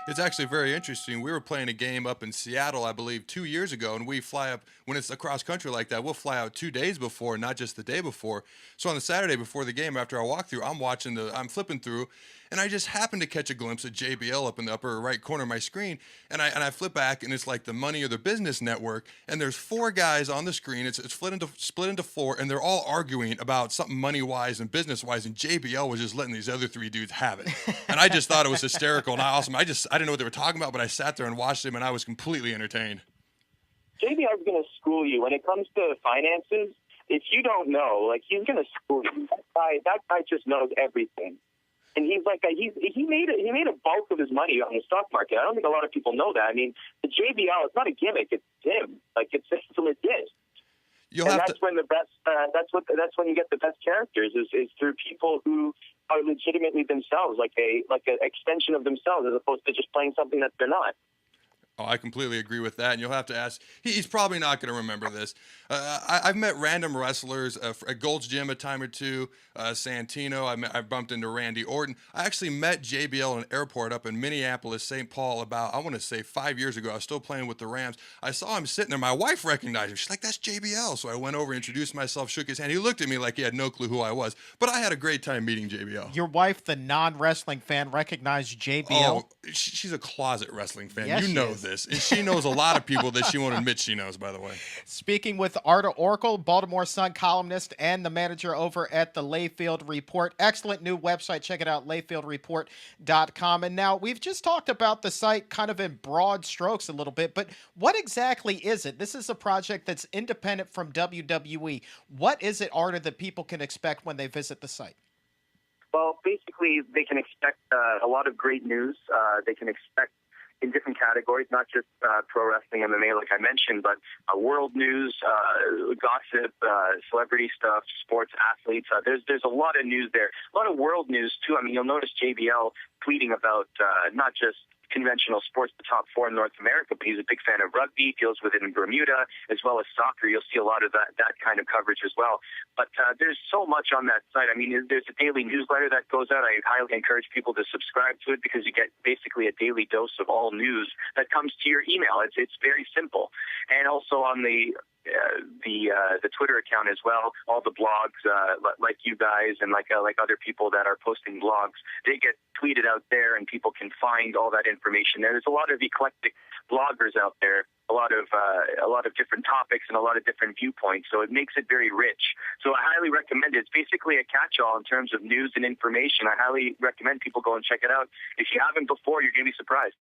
It's actually very interesting. We were playing a game up in Seattle, I believe, 2 years ago, and we fly up when it's across country like that. We'll fly out 2 days before, not just the day before. So on the Saturday before the game, after our walkthrough, I'm flipping through, and I just happened to catch a glimpse of JBL up in the upper right corner of my screen, and I flip back, and it's like the Money or the Business Network, and there's four guys on the screen. It's split into four, and they're all arguing about something money wise and business wise, and JBL was just letting these other three dudes have it. And I just thought it was hysterical and awesome. I didn't know what they were talking about, but I sat there and watched him, and I was completely entertained. JBL's going to school you when it comes to finances. If you don't know, like, he's going to school you. That guy just knows everything. And he's like he made a bulk of his money on the stock market. I don't think a lot of people know that. I mean, the JBL, it's not a gimmick. It's him. Like, it's legit. When the best. That's when you get the best characters is through people who are legitimately themselves, like an extension of themselves, as opposed to just playing something that they're not. Oh, I completely agree with that. And you'll have to ask, he's probably not going to remember this. I've met random wrestlers at Gold's Gym a time or two, Santino. I bumped into Randy Orton. I actually met JBL in an airport up in Minneapolis, St. Paul, about, I want to say 5 years ago. I was still playing with the Rams. I saw him sitting there. My wife recognized him. She's like, that's JBL. So I went over, introduced myself, shook his hand. He looked at me like he had no clue who I was. But I had a great time meeting JBL. Your wife, the non-wrestling fan, recognized JBL? Oh, she's a closet wrestling fan. Yes, you know is. this. And she knows a lot of people that she won't admit she knows, by the way. Speaking with Arda Ocal, Baltimore Sun columnist and the manager over at the Layfield Report. Excellent new website. Check it out, layfieldreport.com. And now we've just talked about the site kind of in broad strokes a little bit, but what exactly is it? This is a project that's independent from WWE. What is it, Arda, that people can expect when they visit the site? Well, basically, they can expect a lot of great news. They can expect in different categories, not just pro wrestling, MMA, like I mentioned, but world news, gossip, celebrity stuff, sports, athletes. There's a lot of news there. A lot of world news, too. I mean, you'll notice JBL tweeting about not just conventional sports, the top four in North America, but he's a big fan of rugby, deals with it in Bermuda, as well as soccer. You'll see a lot of that kind of coverage as well. But there's so much on that site. I mean, there's a daily newsletter that goes out. I highly encourage people to subscribe to it because you get basically a daily dose of all news that comes to your email. It's very simple. And also on the Twitter account as well, all the blogs like you guys and like other people that are posting blogs, they get tweeted out there and people can find all that information. There's a lot of eclectic bloggers out there, a lot of different topics and a lot of different viewpoints, so it makes it very rich. So I highly recommend it. It's basically a catch-all in terms of news and information. I highly recommend people go and check it out. If you haven't before, you're going to be surprised.